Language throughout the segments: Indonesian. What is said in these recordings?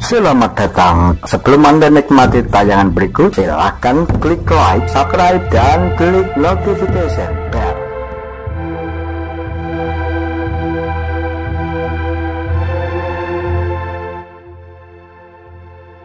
Selamat datang. Sebelum Anda nikmati tayangan berikut, silahkan klik like, subscribe, dan klik notification bell.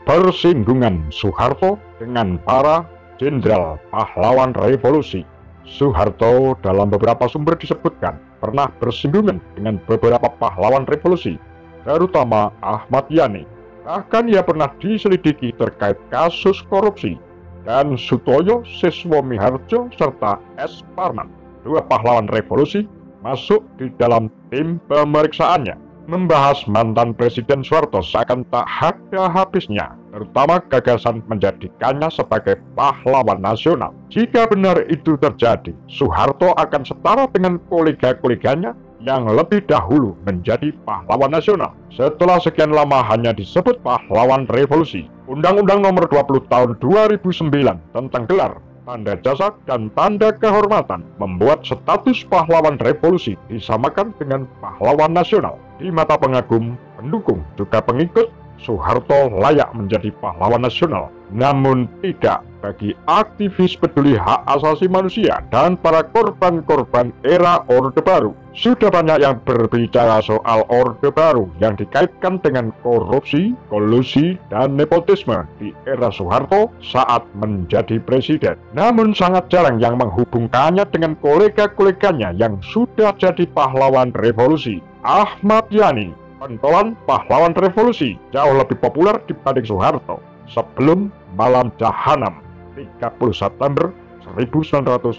Persinggungan Soeharto dengan para jenderal pahlawan revolusi. Soeharto dalam beberapa sumber disebutkan pernah bersinggungan dengan beberapa pahlawan revolusi, terutama Ahmad Yani. Bahkan ia pernah diselidiki terkait kasus korupsi. Dan Sutoyo Siswomiharjo serta S. Parman, dua pahlawan revolusi, masuk di dalam tim pemeriksaannya. Membahas mantan Presiden Soeharto seakan tak ada habisnya, terutama gagasan menjadikannya sebagai pahlawan nasional. Jika benar itu terjadi, Soeharto akan setara dengan kolega-koleganya yang lebih dahulu menjadi pahlawan nasional. Setelah sekian lama hanya disebut pahlawan revolusi, Undang-Undang Nomor 20 Tahun 2009 tentang gelar, tanda jasa, dan tanda kehormatan membuat status pahlawan revolusi disamakan dengan pahlawan nasional. Di mata pengagum, pendukung, juga pengikut, Soeharto layak menjadi pahlawan nasional. Namun tidak bagi aktivis peduli hak asasi manusia dan para korban-korban era Orde Baru. Sudah banyak yang berbicara soal Orde Baru yang dikaitkan dengan korupsi, kolusi, dan nepotisme di era Soeharto saat menjadi presiden. Namun sangat jarang yang menghubungkannya dengan kolega-koleganya yang sudah jadi pahlawan revolusi. Ahmad Yani, pentolan pahlawan revolusi, jauh lebih populer dibanding Soeharto. Sebelum Malam Jahanam 30 September 1965.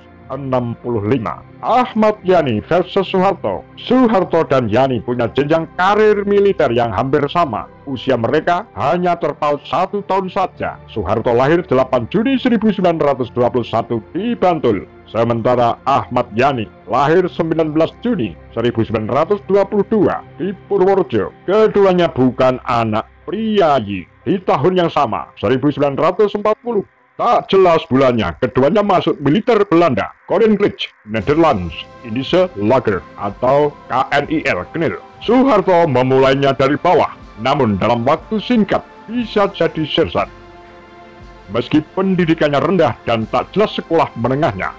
Ahmad Yani versus Soeharto. Soeharto dan Yani punya jenjang karir militer yang hampir sama. Usia mereka hanya terpaut 1 tahun saja. Soeharto lahir 8 Juni 1921 di Bantul. Sementara Ahmad Yani lahir 19 Juni 1922 di Purworejo. Keduanya bukan anak priayi. Di tahun yang sama, 1940, tak jelas bulannya, keduanya masuk militer Belanda, Koninklijke Nederlands Indische Lager atau KNIL, KNIL. Soeharto memulainya dari bawah, namun dalam waktu singkat bisa jadi sersan. Meski pendidikannya rendah dan tak jelas sekolah menengahnya,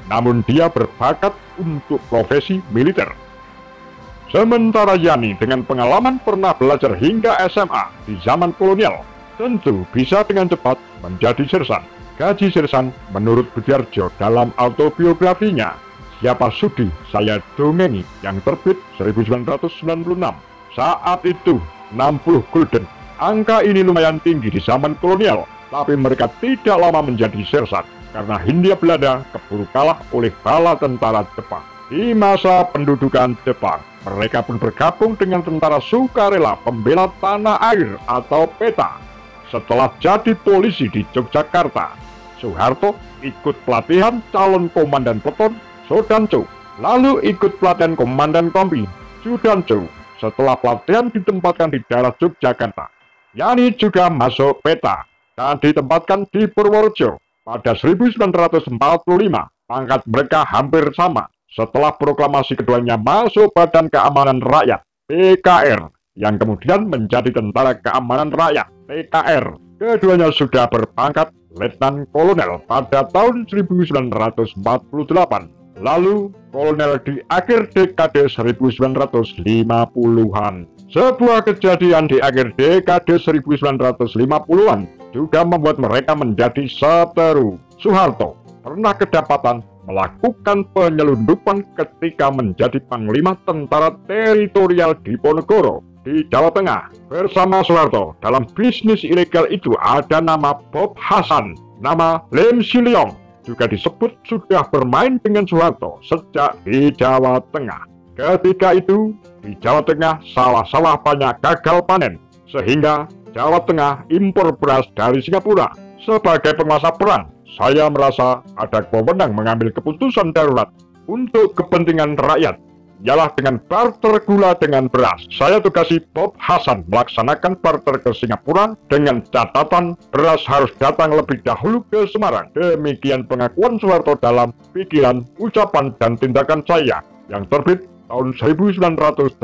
namun dia berbakat untuk profesi militer. Sementara Yani dengan pengalaman pernah belajar hingga SMA di zaman kolonial, tentu bisa dengan cepat menjadi sersan. Gaji sersan menurut Budiarjo dalam autobiografinya Siapa Sudi Saya Dongengi yang terbit 1996. Saat itu 60 gulden. Angka ini lumayan tinggi di zaman kolonial, tapi mereka tidak lama menjadi sersan karena Hindia Belanda keburu kalah oleh bala tentara Jepang. Di masa pendudukan Jepang, mereka pun bergabung dengan tentara sukarela pembela tanah air atau PETA. Setelah jadi polisi di Yogyakarta, Soeharto ikut pelatihan calon komandan peleton Sodanco, lalu ikut pelatihan komandan kompi Sudanco. Setelah pelatihan ditempatkan di daerah Yogyakarta, Yani juga masuk PETA dan ditempatkan di Purworejo. Pada 1945, pangkat mereka hampir sama. Setelah proklamasi keduanya masuk Badan Keamanan Rakyat (PKR) yang kemudian menjadi Tentara Keamanan Rakyat (TKR). Keduanya sudah berpangkat Letnan Kolonel pada tahun 1948, lalu Kolonel di akhir dekade 1950-an. Sebuah kejadian di akhir dekade 1950-an juga membuat mereka menjadi seteru. Soeharto pernah kedapatan melakukan penyelundupan ketika menjadi Panglima Tentara Teritorial Diponegoro di Jawa Tengah. Bersama Soeharto dalam bisnis ilegal itu ada nama Bob Hasan, nama Lim Siliong, juga disebut sudah bermain dengan Soeharto sejak di Jawa Tengah. Ketika itu di Jawa Tengah sawah-sawah banyak gagal panen, sehingga Jawa Tengah impor beras dari Singapura. Sebagai penguasa perang, saya merasa ada wewenang mengambil keputusan darurat untuk kepentingan rakyat, ialah dengan barter gula dengan beras. Saya tugasi Bob Hasan melaksanakan barter ke Singapura dengan catatan beras harus datang lebih dahulu ke Semarang. Demikian pengakuan Soeharto dalam pikiran, ucapan, dan tindakan saya yang terbit tahun 1989.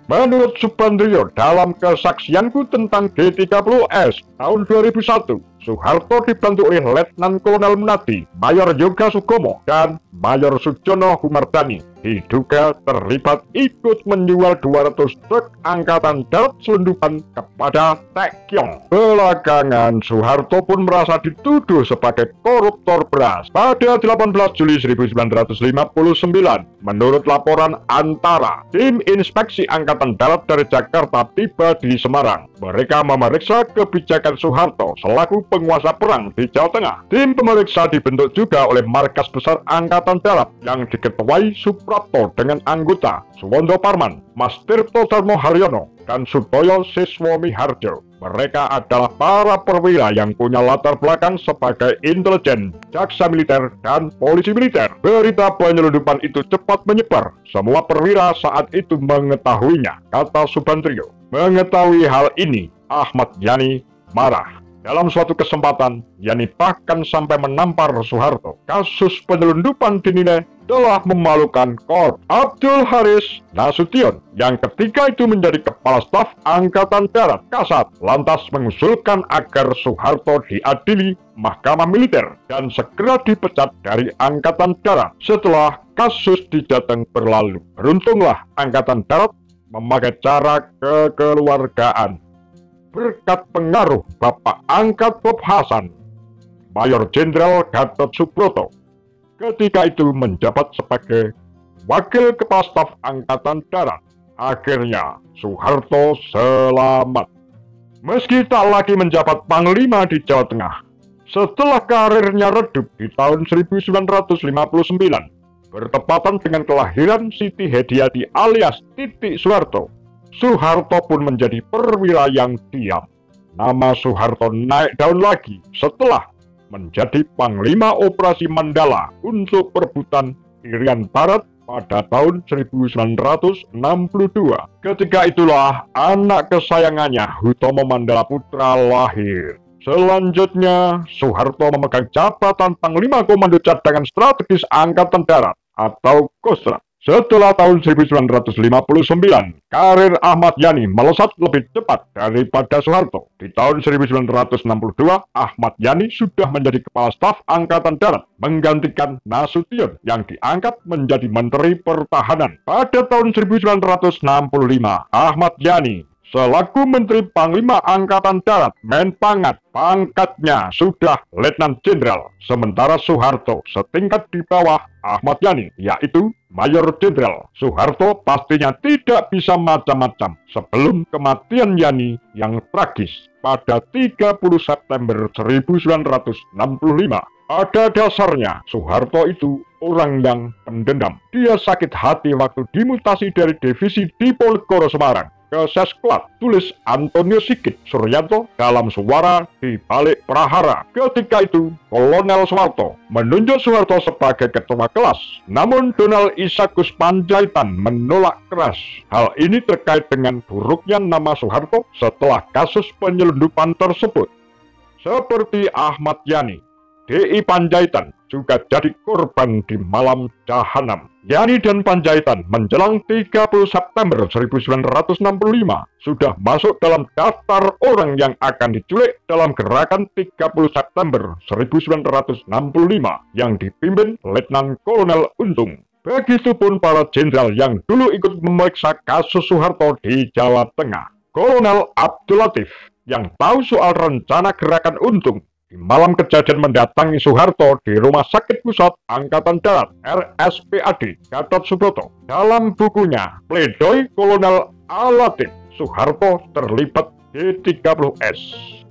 Menurut Subandrio, dalam kesaksianku tentang G30S tahun 2001, Soeharto dibantu oleh Letnan Kolonel Munadi, Mayor Yoga Sugomo, dan Mayor Sujono Humardani diduga terlibat ikut menjual 200 truk angkatan darat selundupan kepada Taekyong. Belakangan, Soeharto pun merasa dituduh sebagai koruptor beras. Pada 18 Juli 1959, menurut laporan Antara, tim inspeksi angkatan darat dari Jakarta tiba di Semarang. Mereka memeriksa kebijakan Soeharto selaku penguasa perang di Jawa Tengah. Tim pemeriksa dibentuk juga oleh Markas Besar Angkatan Darat yang diketuai Suprapto dengan anggota Suwondo Parman, Mas Tirto Darmo Haryono, dan Sutoyo Siswo Miharjo. Mereka adalah para perwira yang punya latar belakang sebagai intelijen, jaksa militer, dan polisi militer. Berita penyelundupan itu cepat menyebar. Semua perwira saat itu mengetahuinya, kata Subandrio. Mengetahui hal ini, Ahmad Yani marah. Dalam suatu kesempatan, Yani bahkan sampai menampar Soeharto. Kasus penyelundupan dinilai telah memalukan Kor Abdul Haris Nasution yang ketika itu menjadi Kepala Staf Angkatan Darat. Kasat lantas mengusulkan agar Soeharto diadili Mahkamah Militer dan segera dipecat dari Angkatan Darat setelah kasus di Jateng berlalu. Beruntunglah Angkatan Darat memakai cara kekeluargaan. Berkat pengaruh Bapak angkat Bob Hasan, Mayor Jenderal Gatot Subroto ketika itu menjabat sebagai Wakil Kepala Staf Angkatan Darat. Akhirnya Soeharto selamat. Meski tak lagi menjabat Panglima di Jawa Tengah, setelah karirnya redup di tahun 1959, bertepatan dengan kelahiran Siti Hediati alias Titik Soeharto, Soeharto pun menjadi perwira yang diam. Nama Soeharto naik daun lagi setelah menjadi Panglima Operasi Mandala untuk perebutan Irian Barat pada tahun 1962. Ketika itulah anak kesayangannya Hutomo Mandala Putra lahir. Selanjutnya, Soeharto memegang jabatan Panglima Komando Cadangan Strategis Angkatan Darat atau Kostrad. Setelah tahun 1959, karir Ahmad Yani melesat lebih cepat daripada Soeharto. Di tahun 1962, Ahmad Yani sudah menjadi Kepala Staf Angkatan Darat, menggantikan Nasution yang diangkat menjadi Menteri Pertahanan. Pada tahun 1965, Ahmad Yani selaku Menteri Panglima Angkatan Darat, Menpangat, pangkatnya sudah Letnan Jenderal, sementara Soeharto setingkat di bawah Ahmad Yani, yaitu Mayor Jenderal. Soeharto pastinya tidak bisa macam-macam sebelum kematian Yani yang tragis pada 30 September 1965. Pada dasarnya, Soeharto itu orang yang pendendam. Dia sakit hati waktu dimutasi dari divisi Diponegoro Semarang ke Sesklat, tulis Antonio Sigit Suryanto dalam Suara di Balik Prahara. Ketika itu, Kolonel Soeharto menunjuk Soeharto sebagai ketua kelas. Namun Donald Isagus Panjaitan menolak keras. Hal ini terkait dengan buruknya nama Soeharto setelah kasus penyelundupan tersebut. Seperti Ahmad Yani, D.I. Panjaitan juga jadi korban di malam jahanam. Yani dan Panjaitan menjelang 30 September 1965 sudah masuk dalam daftar orang yang akan diculik dalam gerakan 30 September 1965 yang dipimpin Letnan Kolonel Untung. Begitupun para jenderal yang dulu ikut memeriksa kasus Soeharto di Jawa Tengah. Kolonel Abdul Latif yang tahu soal rencana gerakan Untung di malam kejadian mendatangi Soeharto di Rumah Sakit Pusat Angkatan Darat RSPAD Gatot Subroto. Dalam bukunya Pledoi Kolonel Alatif, Soeharto terlibat G30S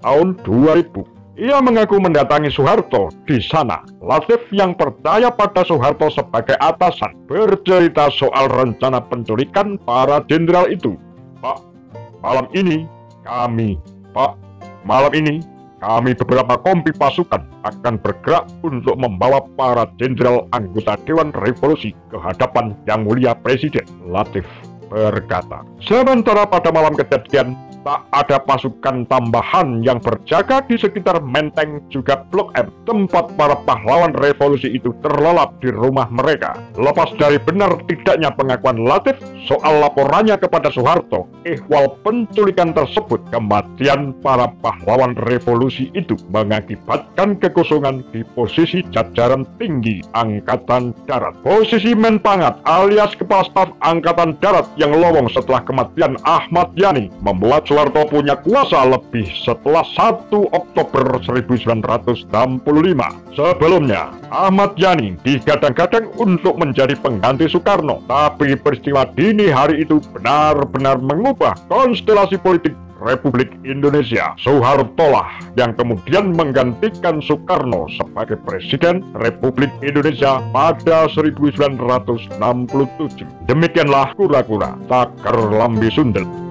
tahun 2000. Ia mengaku mendatangi Soeharto di sana. Latif yang percaya pada Soeharto sebagai atasan bercerita soal rencana penculikan para jenderal itu. Malam ini kami beberapa kompi pasukan akan bergerak untuk membawa para jenderal anggota Dewan Revolusi ke hadapan Yang Mulia Presiden, Latif berkata. Sementara pada malam kejadian tak ada pasukan tambahan yang berjaga di sekitar Menteng juga Blok M, tempat para pahlawan revolusi itu terlelap di rumah mereka. Lepas dari benar tidaknya pengakuan Latif soal laporannya kepada Soeharto ihwal penculikan tersebut, kematian para pahlawan revolusi itu mengakibatkan kekosongan di posisi jajaran tinggi Angkatan Darat. Posisi Menpangat alias Kepala Staf Angkatan Darat yang lowong setelah kematian Ahmad Yani membuat Soeharto punya kuasa lebih setelah 1 Oktober 1965. Sebelumnya, Ahmad Yani digadang-gadang untuk menjadi pengganti Soekarno, tapi peristiwa dini hari itu benar-benar mengubah konstelasi politik Republik Indonesia. Soeharto lah yang kemudian menggantikan Soekarno sebagai Presiden Republik Indonesia pada 1967. Demikianlah kura-kura takar lambe sundel.